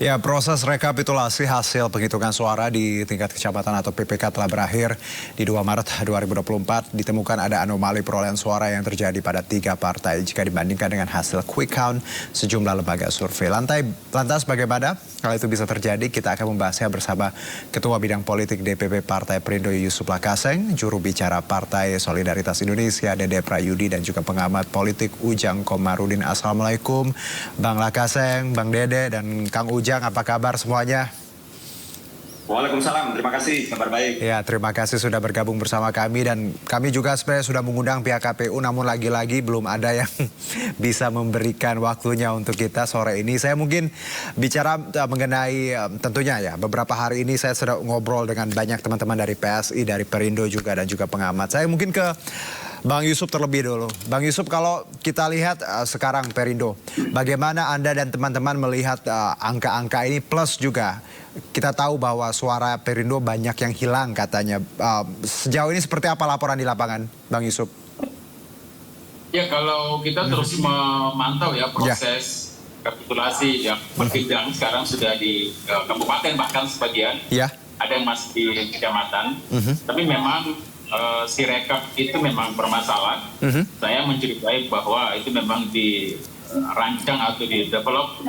Ya, proses rekapitulasi hasil penghitungan suara di tingkat kecamatan atau PPK telah berakhir. Di 2 Maret 2024 ditemukan ada anomali perolehan suara yang terjadi pada 3 partai jika dibandingkan dengan hasil quick count sejumlah lembaga survei. Lantas bagaimana hal itu bisa terjadi? Kita akan membahasnya bersama Ketua Bidang Politik DPP Partai Perindo Yusuf Lakaseng, juru bicara Partai Solidaritas Indonesia Dede Prayudi, dan juga pengamat politik Ujang Komarudin. Assalamualaikum Bang Lakaseng, Bang Dede, dan Kang Ujang, apa kabar semuanya? Waalaikumsalam, terima kasih, kabar baik. Ya, terima kasih sudah bergabung bersama kami, dan kami juga sebenarnya sudah mengundang pihak KPU, namun lagi-lagi belum ada yang bisa memberikan waktunya untuk kita sore ini. Saya mungkin bicara mengenai tentunya ya, beberapa hari ini saya sudah ngobrol dengan banyak teman-teman dari PSI, dari Perindo juga, dan juga pengamat. Saya mungkin ke Bang Yusuf terlebih dulu. Bang Yusuf, kalau kita lihat sekarang Perindo, bagaimana Anda dan teman-teman melihat angka-angka ini, plus juga kita tahu bahwa suara Perindo banyak yang hilang katanya. Sejauh ini seperti apa laporan di lapangan, Bang Yusuf? Ya, kalau kita terus memantau ya proses rekapitulasi yang berkembang sekarang sudah di kabupaten, bahkan sebagian ada yang masih di kecamatan, tapi memang si rekap itu memang bermasalah. Saya mencurigai bahwa itu memang dirancang atau di-develop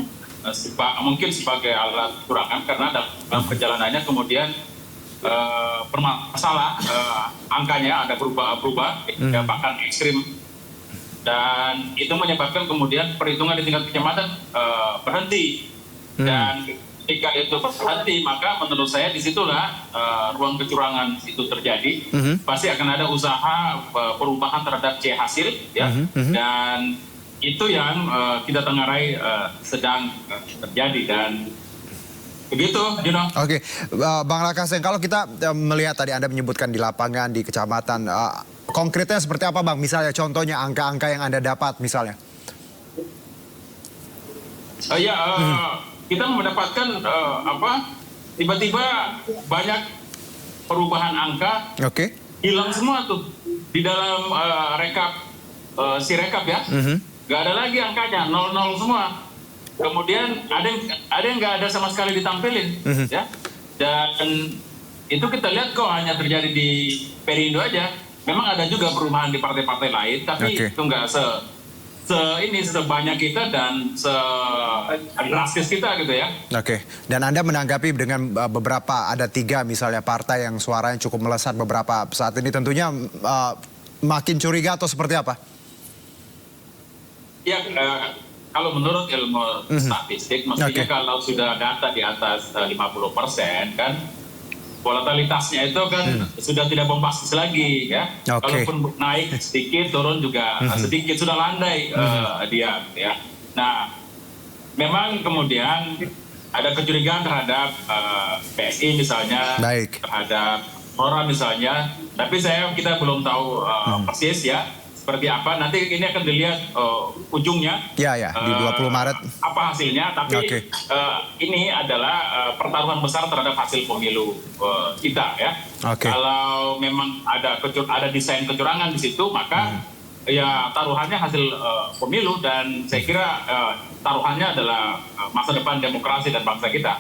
mungkin sebagai alat curangan, karena dalam perjalanannya kemudian bermasalah, angkanya ada berubah-ubah, bahkan ekstrim, dan itu menyebabkan kemudian perhitungan di tingkat kecamatan berhenti. Dan ketika itu berhenti, maka menurut saya disitulah ruang kecurangan itu terjadi. Pasti akan ada usaha perubahan terhadap C hasil, ya, dan itu yang kita tengarai sedang terjadi, dan begitu, Juno. Oke, Bang Lakaseng, kalau kita melihat tadi Anda menyebutkan di lapangan, di kecamatan, konkretnya seperti apa, Bang? Misalnya contohnya angka-angka yang Anda dapat misalnya. Kita mendapatkan tiba-tiba banyak perubahan angka, hilang semua tuh di dalam si rekap ya. Gak ada lagi angkanya, 00 semua. Kemudian ada yang nggak ada sama sekali ditampilin, ya. Dan itu kita lihat kok hanya terjadi di Perindo aja. Memang ada juga perubahan di partai-partai lain, tapi itu nggak sebanyak kita dan drastis kita gitu ya. Dan Anda menanggapi dengan beberapa, ada 3 misalnya partai yang suaranya cukup melesat beberapa saat ini, tentunya makin curiga atau seperti apa? Ya, kalau menurut ilmu statistik, maksudnya kalau sudah data di atas 50% kan, volatilitasnya itu kan sudah tidak bombastis lagi ya. Kalaupun naik sedikit, turun juga sedikit, sudah landai dia ya. Nah, memang kemudian ada kecurigaan terhadap PSI misalnya, terhadap orang misalnya, tapi kita belum tahu persis ya seperti apa. Nanti ini akan dilihat ujungnya di 20 Maret apa hasilnya, tapi ini adalah pertaruhan besar terhadap hasil pemilu kita ya. Kalau memang ada desain kecurangan di situ, maka ya taruhannya hasil pemilu, dan saya kira taruhannya adalah masa depan demokrasi dan bangsa kita.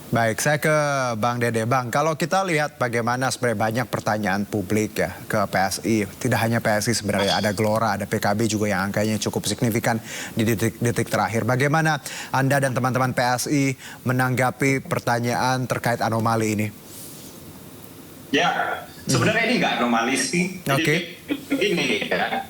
Baik, saya ke Bang Dede. Bang, kalau kita lihat bagaimana sebenarnya banyak pertanyaan publik ya ke PSI. Tidak hanya PSI sebenarnya, ada Gelora, ada PKB juga yang angkanya cukup signifikan di detik-detik terakhir. Bagaimana Anda dan teman-teman PSI menanggapi pertanyaan terkait anomali ini? Ya, sebenarnya ini nggak anomali sih. Jadi begini ya.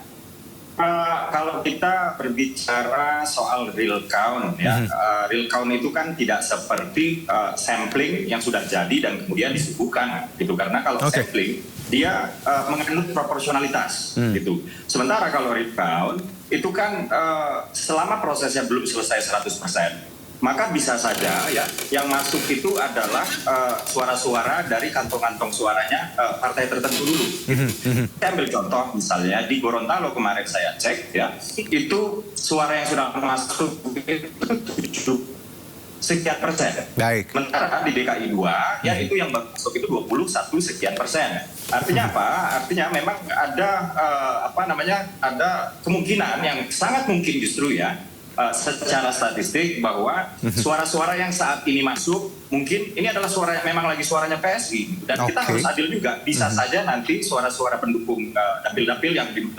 Kalau kita berbicara soal real count ya, real count itu kan tidak seperti sampling yang sudah jadi dan kemudian disuguhkan gitu, karena kalau sampling dia mengandung proporsionalitas gitu. Sementara kalau real count itu kan selama prosesnya belum selesai 100%, maka bisa saja ya yang masuk itu adalah suara-suara dari kantong-kantong suaranya partai tertentu dulu. Saya ambil contoh misalnya di Gorontalo kemarin saya cek ya, itu suara yang sudah masuk itu 7 sekian persen. Sementara di DKI 2 ya itu yang masuk itu 21 sekian persen. Artinya apa? Artinya memang ada ada kemungkinan yang sangat mungkin justru ya, secara statistik bahwa suara-suara yang saat ini masuk mungkin ini adalah suara yang memang lagi suaranya PSI dan kita harus adil juga. Bisa saja nanti suara-suara pendukung dapil-dapil yang di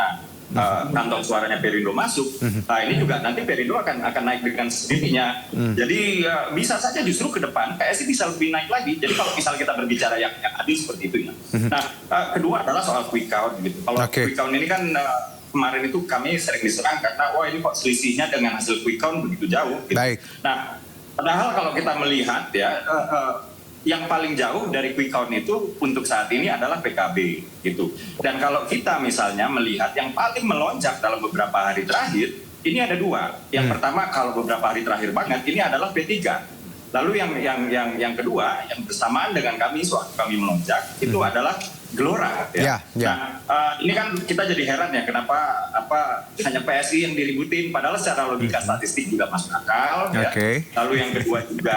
kantong suaranya Perindo masuk, nah ini juga nanti Perindo akan naik dengan sendirinya. Jadi bisa saja justru ke depan PSI bisa lebih naik lagi. Jadi kalau misal kita berbicara yang adil seperti itu ya. Nah kedua adalah soal quick count gitu. Kalau quick count ini kan kemarin itu kami sering diserang karena wah ini kok selisihnya dengan hasil quick count begitu jauh gitu. Baik. Nah padahal kalau kita melihat ya yang paling jauh dari quick count itu untuk saat ini adalah PKB gitu. Dan kalau kita misalnya melihat yang paling melonjak dalam beberapa hari terakhir, ini ada dua. Yang pertama kalau beberapa hari terakhir banget ini adalah P3. Lalu yang kedua yang bersamaan dengan kami melonjak itu adalah Gelora ya. Nah, ini kan kita jadi heran ya kenapa hanya PSI yang diributin padahal secara logika statistik juga masuk akal ya. Lalu yang kedua juga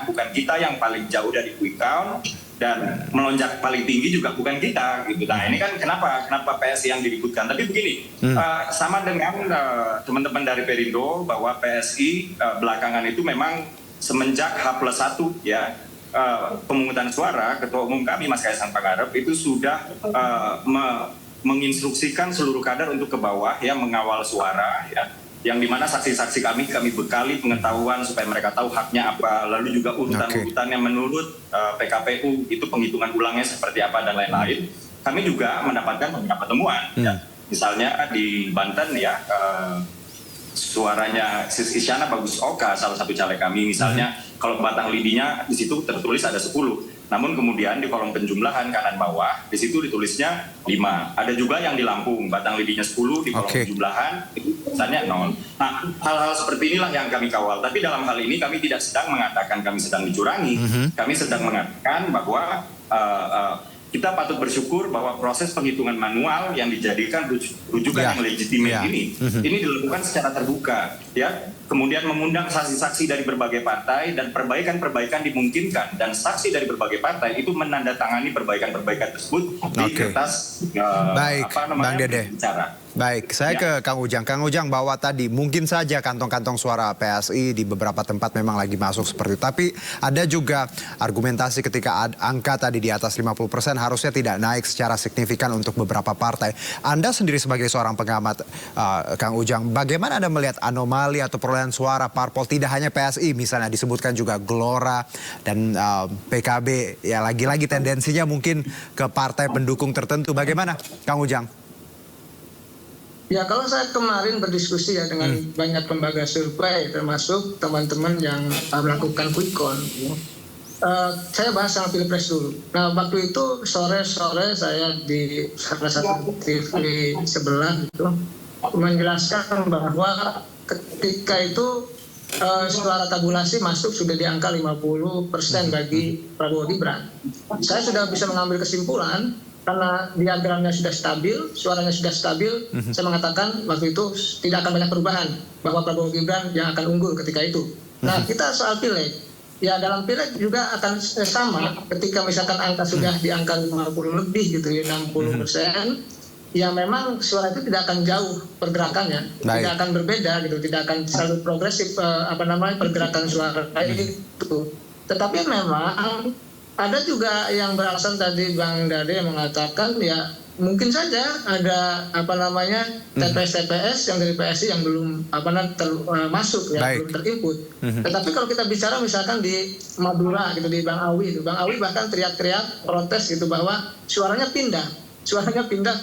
bukan kita yang paling jauh dari quick count dan melonjak paling tinggi juga bukan kita gitu. Nah, ini kan kenapa PSI yang diributkan. Tapi begini, sama dengan teman-teman dari Perindo bahwa PSI belakangan itu memang semenjak H+1 ya pemungutan suara, Ketua Umum kami Mas Kaisang Pangarep itu sudah menginstruksikan seluruh kader untuk ke bawah ya mengawal suara ya, yang dimana saksi-saksi kami bekali pengetahuan supaya mereka tahu haknya apa, lalu juga urutan-urutannya menurut PKPU itu penghitungan ulangnya seperti apa dan lain-lain. Kami juga mendapatkan beberapa temuan ya. Misalnya di Banten ya suaranya Sis Isyana Bagus Oka salah satu caleg kami misalnya kalau batang lidinya di situ tertulis ada 10, namun kemudian di kolom penjumlahan kanan bawah di situ ditulisnya 5. Ada juga yang di Lampung batang lidinya 10 di kolom penjumlahan itu tulisannya 0. Nah hal-hal seperti inilah yang kami kawal. Tapi dalam hal ini kami tidak sedang mengatakan kami sedang dicurangi, kami sedang mengatakan bahwa kita patut bersyukur bahwa proses penghitungan manual yang dijadikan rujukan yang legitimate ini dilakukan secara terbuka ya, kemudian mengundang saksi-saksi dari berbagai partai dan perbaikan-perbaikan dimungkinkan dan saksi dari berbagai partai itu menandatangani perbaikan-perbaikan tersebut di kertas Bang Dede. Baik, saya ke Kang Ujang. Kang Ujang bahwa tadi mungkin saja kantong-kantong suara PSI di beberapa tempat memang lagi masuk seperti itu. Tapi ada juga argumentasi ketika angka tadi di atas 50% harusnya tidak naik secara signifikan untuk beberapa partai. Anda sendiri sebagai seorang pengamat, Kang Ujang, bagaimana Anda melihat anomali atau perolehan suara parpol tidak hanya PSI, misalnya disebutkan juga Gelora dan PKB, ya lagi-lagi tendensinya mungkin ke partai pendukung tertentu. Bagaimana, Kang Ujang? Ya kalau saya kemarin berdiskusi ya dengan banyak lembaga survei termasuk teman-teman yang melakukan quick count, saya bahas sama Pilpres dulu. Nah waktu itu sore-sore saya di salah satu TV sebelah itu menjelaskan bahwa ketika itu suara tabulasi masuk sudah di angka 50% bagi Prabowo Gibran. Saya sudah bisa mengambil kesimpulan karena diagramnya sudah stabil, suaranya sudah stabil, saya mengatakan waktu itu tidak akan banyak perubahan bahwa Prabowo Gibran yang akan unggul ketika itu. Nah kita soal pileg, ya dalam pileg juga akan sama ketika misalkan angka sudah di angka 50 lebih gitu ya 60%, ya memang suara itu tidak akan jauh pergerakannya, tidak akan berbeda gitu, tidak akan selalu progresif pergerakan suara itu. Tetapi memang ada juga yang beralasan tadi Bang Dade mengatakan ya mungkin saja ada TPS-TPS yang dari PSI yang belum masuk ya, belum terinput. Tetapi kalau kita bicara misalkan di Madura gitu di Bang Awi bahkan teriak-teriak protes gitu bahwa suaranya pindah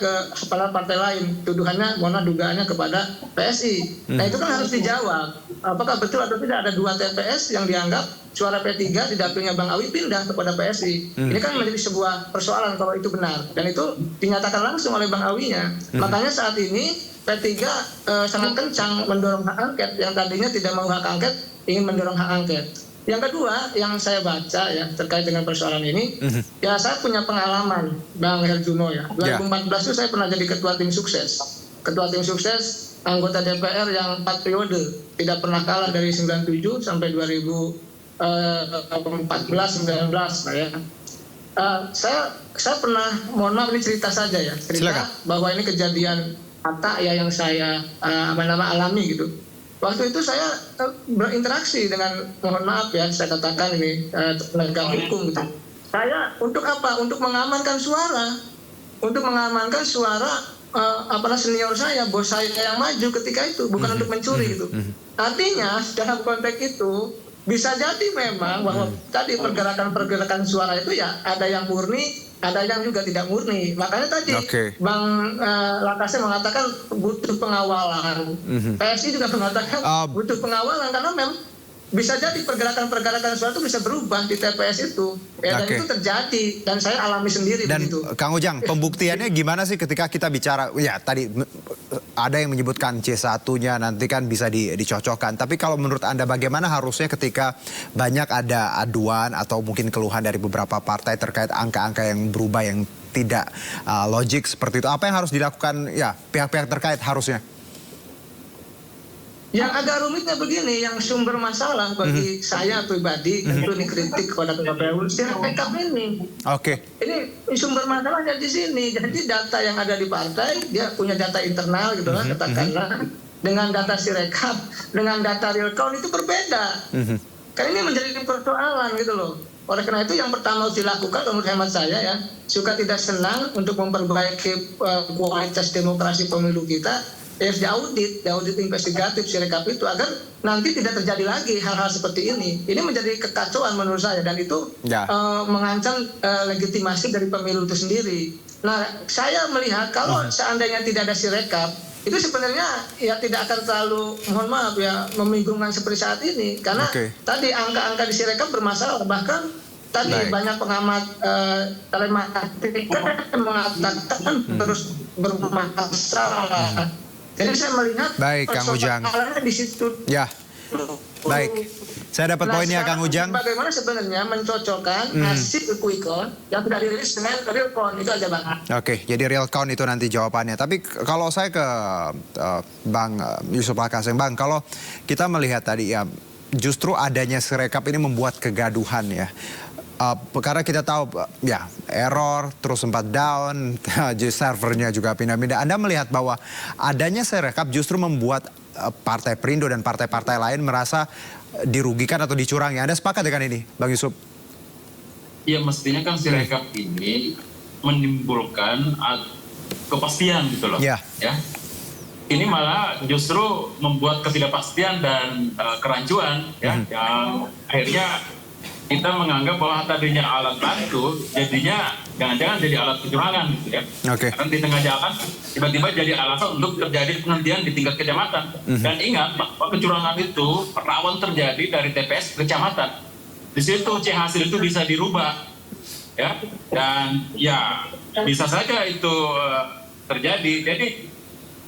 ke partai lain, tuduhannya dugaannya kepada PSI. Nah itu kan harus dijawab. Apakah betul atau tidak ada 2 TPS yang dianggap suara P3 di dapilnya Bang Awi pindah kepada PSI. Ini kan menjadi sebuah persoalan kalau itu benar. Dan itu dinyatakan langsung oleh Bang Awinya. Makanya saat ini P3 sangat kencang mendorong hak angket. Yang tadinya tidak mau hak angket, ingin mendorong hak angket. Yang kedua yang saya baca ya terkait dengan persoalan ini, ya saya punya pengalaman Bang Herjuno ya. 2014 itu saya pernah jadi ketua tim sukses. Ketua tim sukses anggota DPR yang 4 periode, tidak pernah kalah dari 97 sampai 2014-19 lah ya. Saya pernah, mohon maaf ini cerita saja ya, cerita bahwa ini kejadian nyata ya yang saya alami gitu. waktu itu saya berinteraksi dengan, mohon maaf ya, saya katakan ini penegak hukum gitu. Saya untuk apa? Untuk mengamankan suara, senior saya, bos saya yang maju ketika itu, bukan untuk mencuri gitu. Artinya dalam konteks itu bisa jadi memang bahwa tadi pergerakan suara itu ya ada yang murni, ada yang juga tidak murni. Makanya tadi Bang Lakase mengatakan butuh pengawalan. PSI juga mengatakan butuh pengawalan karena memang bisa jadi pergerakan suara itu bisa berubah di TPS itu. Ya, dan itu terjadi dan saya alami sendiri dan begitu. Kang Ujang, pembuktiannya gimana sih ketika kita bicara, ya tadi ada yang menyebutkan C1-nya nanti kan bisa dicocokkan. Tapi kalau menurut Anda bagaimana harusnya ketika banyak ada aduan atau mungkin keluhan dari beberapa partai terkait angka-angka yang berubah yang tidak logik seperti itu. Apa yang harus dilakukan ya pihak-pihak terkait harusnya? Yang agak rumitnya begini, yang sumber masalah bagi saya pribadi, tentu ini kritik kepada KPU, rekap ini. Ini sumber masalahnya di sini. Jadi data yang ada di partai, dia punya data internal gitu lah, katakanlah. Dengan data Sirekap, dengan data real count itu berbeda. Karena ini menjadi persoalan gitu loh. Oleh karena itu yang pertama harus dilakukan menurut hemat saya ya, suka tidak senang untuk memperbaiki kualitas demokrasi pemilu kita, diaudit investigatif Sirekap itu agar nanti tidak terjadi lagi hal-hal seperti ini. Ini menjadi kekacauan menurut saya dan itu mengancam legitimasi dari pemilu itu sendiri. Nah, saya melihat kalau seandainya tidak ada Sirekap, itu sebenarnya ya tidak akan terlalu, mohon maaf ya, membingungkan seperti saat ini karena tadi angka-angka di Sirekap bermasalah, bahkan tadi banyak pengamat telematika mengatakan terus bermasalah. Jadi saya melihat Kang Ujang di situ. Ya, baik. Saya dapat poinnya Kang Ujang. Bagaimana sebenarnya mencocokkan hasil quick count yang sudah dirilis dengan real count, itu aja Bang. Jadi real count itu nanti jawabannya. Tapi kalau saya ke Bang Yusuf Lakase, Bang, kalau kita melihat tadi ya justru adanya Sirekap ini membuat kegaduhan ya. Karena kita tahu ya error terus sempat down, servernya juga pindah-pindah. Anda melihat bahwa adanya Sirekap justru membuat Partai Perindo dan partai-partai lain merasa dirugikan atau dicurangi. Anda sepakat dengan ini, Bang Yusuf? Ya mestinya kan Sirekap ini menimbulkan kepastian gitu loh. Ya. Ini malah justru membuat ketidakpastian dan kerancuan ya, yang akhirnya kita menganggap bahwa tadinya alat bantu jadinya jangan-jangan jadi alat kecurangan gitu ya. Karena di tengah jalan tiba-tiba jadi alasan untuk terjadi penghentian di tingkat kecamatan. Dan ingat bahwa kecurangan itu rawan terjadi dari TPS ke kecamatan. Di situ C hasil itu bisa dirubah ya, dan ya bisa saja itu terjadi. Jadi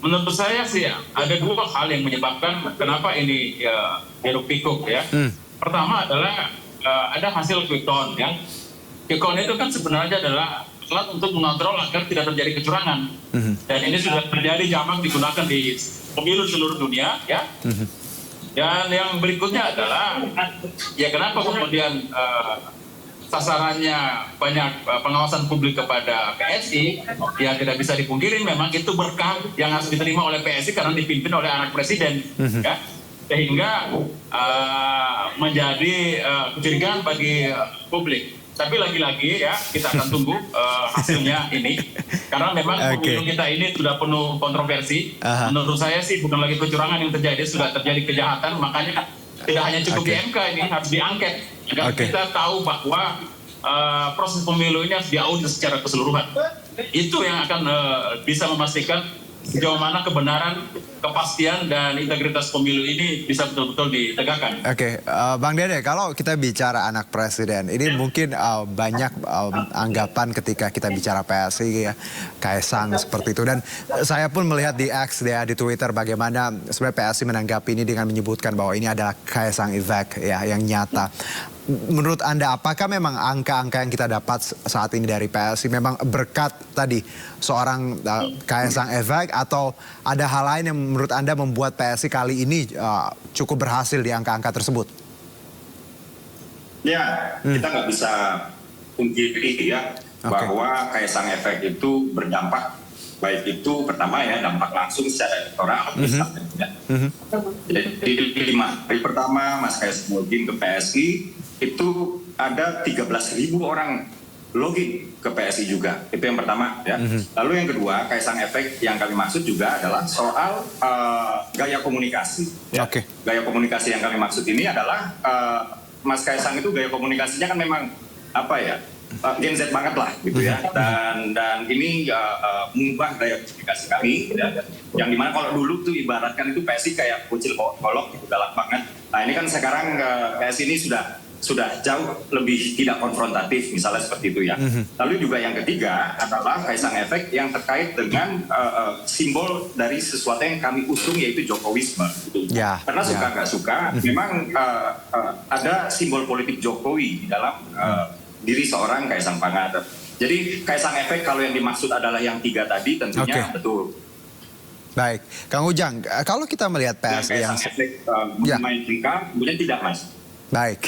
menurut saya sih ada dua hal yang menyebabkan kenapa ini hiruk pikuk ya. Pertama adalah ada hasil quick count ya. Quick count itu kan sebenarnya adalah alat untuk mengontrol agar tidak terjadi kecurangan. Dan ini sudah terjadi jamak digunakan di pemilu seluruh dunia ya. Dan yang berikutnya adalah ya kenapa kemudian sasarannya banyak pengawasan publik kepada PSI, ya tidak bisa dipungkiri memang itu berkah yang harus diterima oleh PSI karena dipimpin oleh anak presiden ya. Sehingga menjadi kecurigaan bagi publik. Tapi lagi-lagi ya kita akan tunggu hasilnya ini karena memang pemilu kita ini sudah penuh kontroversi. Menurut saya sih bukan lagi kecurangan yang terjadi, sudah terjadi kejahatan, makanya tidak hanya cukup di MK, ini harus diangket agar kita tahu bahwa proses pemilu ini harus diaudit secara keseluruhan. Itu yang akan bisa memastikan sejauh mana kebenaran, kepastian, dan integritas pemilu ini bisa betul-betul ditegakkan. Bang Dede, kalau kita bicara anak presiden, ini mungkin banyak anggapan ketika kita bicara PSI ya, Kaesang seperti itu. Dan saya pun melihat di X ya, di Twitter bagaimana sebenarnya PSI menanggapi ini dengan menyebutkan bahwa ini adalah Kaesang effect ya, yang nyata. Menurut Anda, apakah memang angka-angka yang kita dapat saat ini dari PSI memang berkat tadi seorang Kaesang effect atau ada hal lain yang menurut Anda membuat PSI kali ini cukup berhasil di angka-angka tersebut? Ya, kita nggak bisa pungkiri ya bahwa Kaesang effect itu berdampak baik itu pertama ya dampak langsung secara elektoral. Jadi 5 hari pertama Mas Kaisang login ke PSI itu ada 13.000 orang login ke PSI juga. Itu yang pertama ya. Lalu yang kedua, Kaisang efek yang kami maksud juga adalah soal gaya komunikasi. Ya. Gaya komunikasi yang kami maksud ini adalah Mas Kaisang itu gaya komunikasinya kan memang apa ya? Gen Z banget lah gitu ya. Dan ini mengubah gaya komunikasi kami ya. Yang dimana kalau dulu tuh ibaratkan itu PSI kayak kucil kolok gitu, galak banget. Nah ini kan sekarang PSI ini sudah jauh lebih tidak konfrontatif misalnya seperti itu ya. Lalu juga yang ketiga adalah Kaisang efek yang terkait dengan simbol dari sesuatu yang kami usung yaitu Jokowisme. Gitu. Karena suka nggak suka, memang ada simbol politik Jokowi di dalam diri seorang Kaisang Pangarep. Jadi Kaisang efek kalau yang dimaksud adalah yang 3 tadi tentunya betul. Baik, Kang Ujang, kalau kita melihat PSI yang efek main tingkah, kemudian tidak Mas. Baik,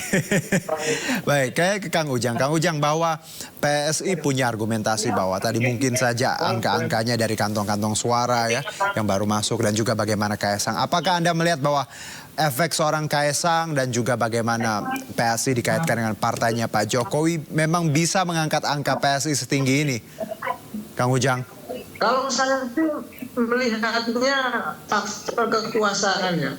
baik. Kayak ke Kang Ujang bahwa PSI punya argumentasi bahwa tadi mungkin saja angka-angkanya dari kantong-kantong suara ya yang baru masuk dan juga bagaimana Kaisang. Apakah Anda melihat bahwa efek seorang Kaisang dan juga bagaimana PSI dikaitkan dengan partainya Pak Jokowi memang bisa mengangkat angka PSI setinggi ini, Kang Ujang? Kalau saya sih melihatnya faktor kekuasaan ya.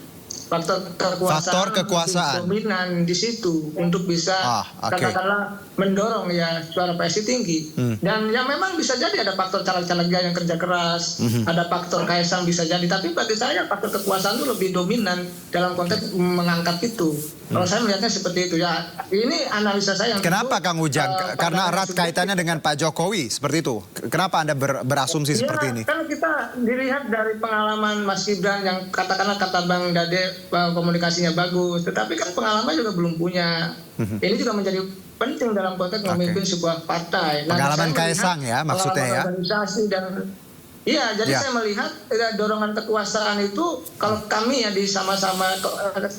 Faktor kekuasaan dominan di situ untuk bisa katakanlah mendorong ya suara PSI tinggi. Dan yang memang bisa jadi ada faktor caleg-calegnya yang kerja keras, ada faktor Kaisang bisa jadi. Tapi bagi saya faktor kekuasaan itu lebih dominan dalam konteks mengangkat itu. Kalau saya melihatnya seperti itu ya. Ini analisa saya. Kenapa Kang Ujang? Karena erat kaitannya dengan Pak Jokowi seperti itu. Kenapa Anda berasumsi seperti ini? Kan kita dilihat dari pengalaman Mas Gibran yang katakanlah kata Bang Dade komunikasinya bagus, tetapi kan pengalaman juga belum punya. Ini juga menjadi penting dalam konteks memimpin sebuah partai. Pengalaman Kaisang ya maksudnya ya. Organisasi dan iya, jadi saya melihat dorongan kekuasaan itu kalau kami ya di sama-sama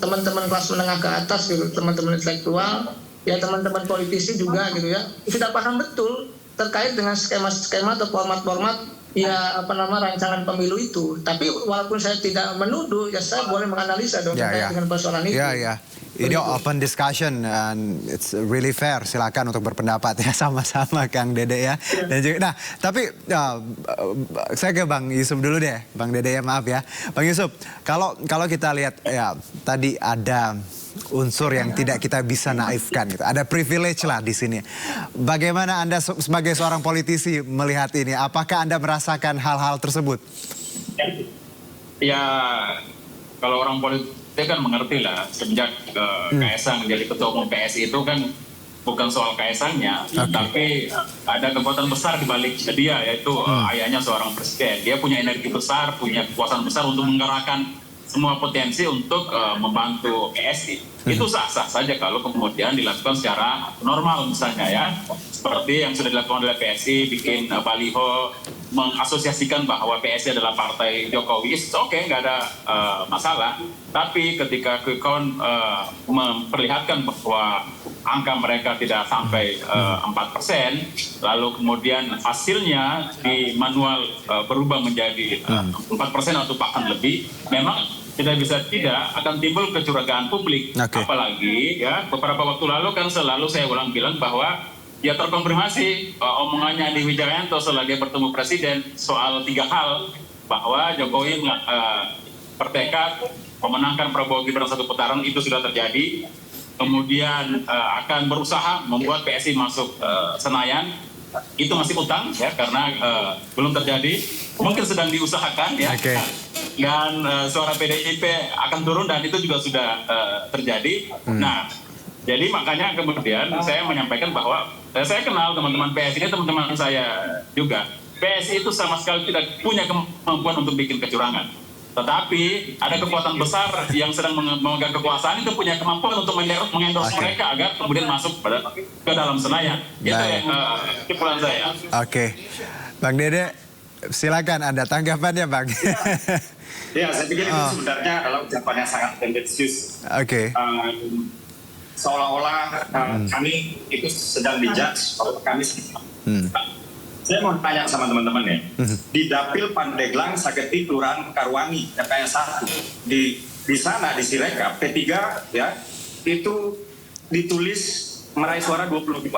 teman-teman kelas menengah ke atas gitu, teman-teman intelektual, ya teman-teman politisi juga gitu ya, sudah paham betul terkait dengan skema-skema atau format-format ya rancangan pemilu itu. Tapi walaupun saya tidak menuduh, ya saya boleh menganalisa dong terkait dengan persoalan itu. Ini open discussion and it's really fair. Silakan untuk berpendapat ya sama-sama Kang Dede ya. Dan juga, nah tapi saya ke Bang Yusuf dulu deh, Bang Dede ya maaf ya. Bang Yusuf, kalau kita lihat ya tadi ada unsur yang tidak kita bisa naifkan gitu. Ada privilege lah di sini. Bagaimana Anda sebagai seorang politisi melihat ini? Apakah Anda merasakan hal-hal tersebut? Ya, kalau orang politik kan mengerti lah sejak Kaisang menjadi ketua umum PSI itu kan bukan soal Kaisangnya, tapi ada kekuatan besar di balik dia, yaitu ayahnya seorang presiden. Dia punya energi besar, punya kekuasaan besar untuk menggerakkan semua potensi untuk membantu PSI. Itu sah-sah saja kalau kemudian dilakukan secara normal misalnya ya. Seperti yang sudah dilakukan oleh PSI, bikin baliho, mengasosiasikan bahwa PSI adalah partai Jokowi, oke, nggak ada masalah. Tapi ketika quick count memperlihatkan bahwa angka mereka tidak sampai 4%, lalu kemudian hasilnya di manual berubah menjadi 4% atau bahkan lebih, memang tidak bisa tidak akan timbul kecurigaan publik. Apalagi ya beberapa waktu lalu kan selalu saya bilang bahwa ya terkonfirmasi omongannya Andi Wijayanto setelah dia bertemu presiden soal 3 hal, bahwa Jokowi bertekad memenangkan Prabowo Gibran 1 putaran, itu sudah terjadi. Kemudian akan berusaha membuat PSI masuk Senayan, itu masih utang ya karena belum terjadi, mungkin sedang diusahakan ya. Dan suara PDIP akan turun dan itu juga sudah terjadi. Nah, jadi makanya kemudian saya menyampaikan bahwa saya kenal teman-teman PSI ini, teman-teman saya juga. PSI itu sama sekali tidak punya kemampuan untuk bikin kecurangan. Tetapi ada kekuatan besar yang sedang memegang kekuasaan itu punya kemampuan untuk mengendorse mereka agar kemudian masuk ke dalam Senayan. Itu kesimpulan saya. Bang Dede, silakan ada tanggapannya Bang. Ya, saya pikir itu sebenarnya adalah ucapan yang sangat tendensius. Seolah-olah kami itu sedang dijudge, kami Saya mau tanya sama teman-teman ya. Di Dapil Pandeglang, Sageti, Kelurahan Karwangi, TPS 1. Di sana, di Sirekap, P3 ya, itu ditulis meraih suara 22.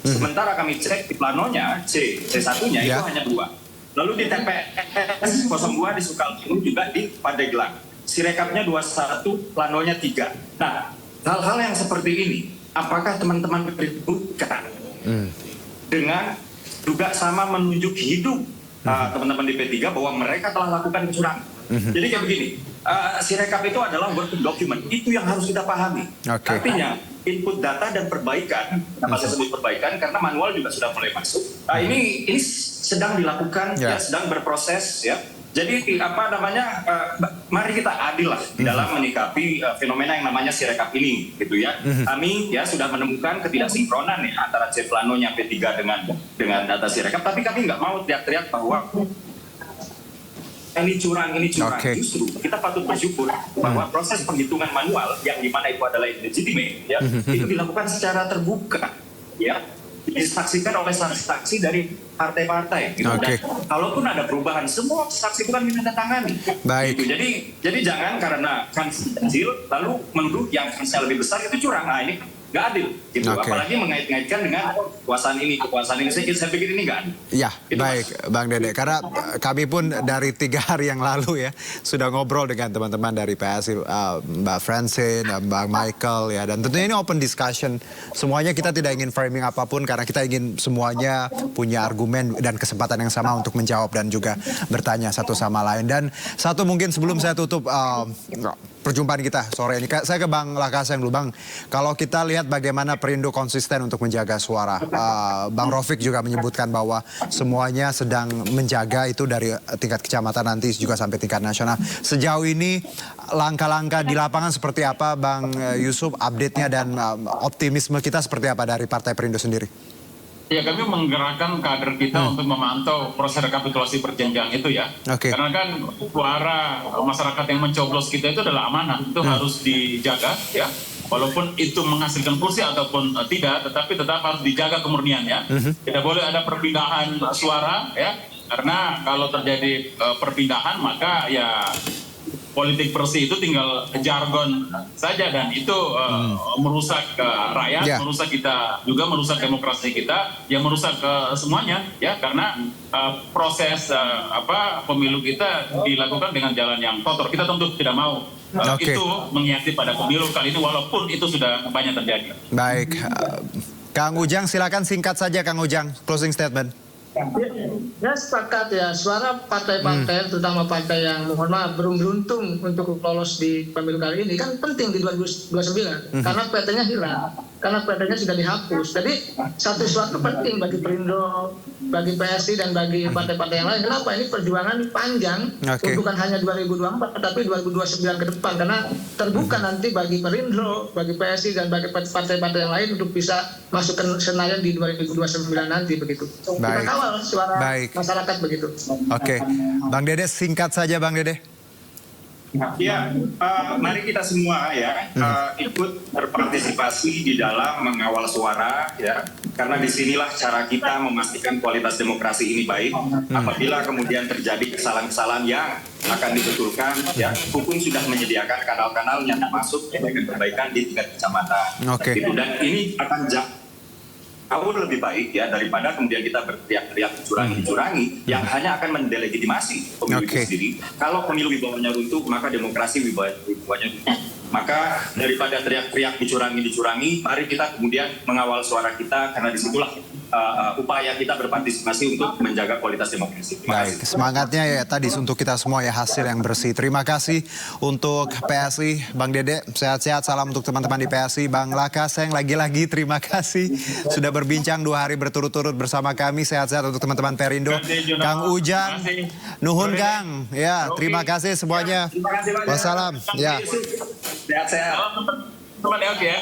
Sementara kami cek di planonya, C1-nya itu hanya 2. Lalu di TPS 02 di Sukaltinu juga di Pandeglang. Sirekapnya 21, planonya 3. Nah, hal-hal yang seperti ini, apakah teman-teman bukan dengan juga sama menunjuk hidup teman-teman di P3 bahwa mereka telah lakukan kecurangan. Jadi kayak begini, Sirekap itu adalah working document, itu yang harus kita pahami. Artinya input data dan perbaikan, kenapa saya sebut perbaikan? Karena manual juga sudah mulai masuk. Ini sedang dilakukan, ya, sedang berproses, ya. Jadi mari kita adil lah di dalam menyikapi fenomena yang namanya Sirekap ini, gitu ya. Kami ya sudah menemukan ketidaksinkronan ya antara C planonya P3 dengan data Sirekap, tapi kami nggak mau teriak-teriak bahwa ini curang. Justru kita patut bersyukur bahwa proses penghitungan manual yang dimana itu adalah illegitimate, ya, itu dilakukan secara terbuka, ya. Disaksikan oleh saksi-saksi dari partai-partai. Gitu. Dan kalaupun ada perubahan, semua saksi itu kan menandatangani. Baik. Gitu. Jadi jangan karena kansnya kecil lalu menuduh yang kansnya lebih besar itu curang. Nah ini nggak adil. Gitu. Apalagi mengait-ngaitkan dengan kekuasaan ini. Saya pikir ini nggak adil. Ya, itu, baik Bang Dede. Karena kami pun dari 3 hari yang lalu ya sudah ngobrol dengan teman-teman dari PSI, Mbak Francine, Bang Michael ya. Dan tentunya ini open discussion. Semuanya kita tidak ingin framing apapun karena kita ingin semuanya punya argumen dan kesempatan yang sama untuk menjawab dan juga bertanya satu sama lain. Dan satu mungkin sebelum saya tutup perjumpaan kita sore ini, saya ke Bang Lakaseng dulu. Bang, kalau kita lihat bagaimana Perindo konsisten untuk menjaga suara, Bang Rofik juga menyebutkan bahwa semuanya sedang menjaga itu dari tingkat kecamatan nanti juga sampai tingkat nasional. Sejauh ini langkah-langkah di lapangan seperti apa Bang Yusuf, update-nya dan optimisme kita seperti apa dari Partai Perindo sendiri? Ya, kami menggerakkan kader kita untuk memantau proses rekapitulasi berjenjang itu ya. Karena kan suara masyarakat yang mencoblos kita itu adalah amanah, itu harus dijaga ya. Walaupun itu menghasilkan kursi ataupun tidak, tetapi tetap harus dijaga kemurniannya. Tidak boleh ada perpindahan suara ya. Karena kalau terjadi perpindahan maka ya politik bersih itu tinggal jargon saja dan itu merusak rakyat, merusak kita juga, merusak demokrasi kita, yang merusak semuanya ya, karena proses pemilu kita dilakukan dengan jalan yang kotor. Kita tentu tidak mau itu menghiasi pada pemilu kali ini walaupun itu sudah banyak terjadi. Baik, Kang Ujang silakan singkat saja Kang Ujang, closing statement. Ya sepakat ya, suara partai-partai terutama partai yang mohon maaf belum beruntung untuk lolos di pemilu kali ini kan penting di 2029 karena PT-nya hilang, karena PT-nya sudah dihapus. Jadi suatu penting bagi Perindo, bagi PSI dan bagi partai-partai yang lain. Kenapa? Ini perjuangan panjang, bukan hanya 2024 tapi 2029 ke depan, karena terbuka nanti bagi Perindo, bagi PSI dan bagi partai-partai yang lain untuk bisa masuk ke Senayan di 2029 nanti begitu. Kita kawal suara masyarakat begitu. Bang Dede singkat saja Bang Dede. Ya, mari kita semua ya ikut berpartisipasi di dalam mengawal suara ya, karena disinilah cara kita memastikan kualitas demokrasi ini baik. Apabila kemudian terjadi kesalahan-kesalahan yang akan dibetulkan, ya hukum sudah menyediakan kanal-kanal yang masuk perbaikan di tingkat kecamatan. Gitu. Dan ini akan jauh lebih baik ya daripada kemudian kita berteriak-teriak dicurangi yang hanya akan mendelegitimasi pemilu itu sendiri. Kalau pemilu wibawanya runtuh, maka demokrasi wibawanya runtuh. Maka daripada teriak-teriak dicurangi, mari kita kemudian mengawal suara kita, karena disitulah upaya kita berpartisipasi untuk menjaga kualitas demokrasi. Baik, semangatnya ya tadi untuk kita semua ya, hasil yang bersih. Terima kasih untuk PSI, Bang Dede, sehat-sehat, salam untuk teman-teman di PSI. Bang Lakaseng lagi-lagi terima kasih sudah berbincang 2 hari berturut-turut bersama kami. Sehat-sehat untuk teman-teman Perindo. Kang Ujang, nuhun Kang, ya terima kasih semuanya. Wassalam. Ya. Sehat-sehat. Teman ya.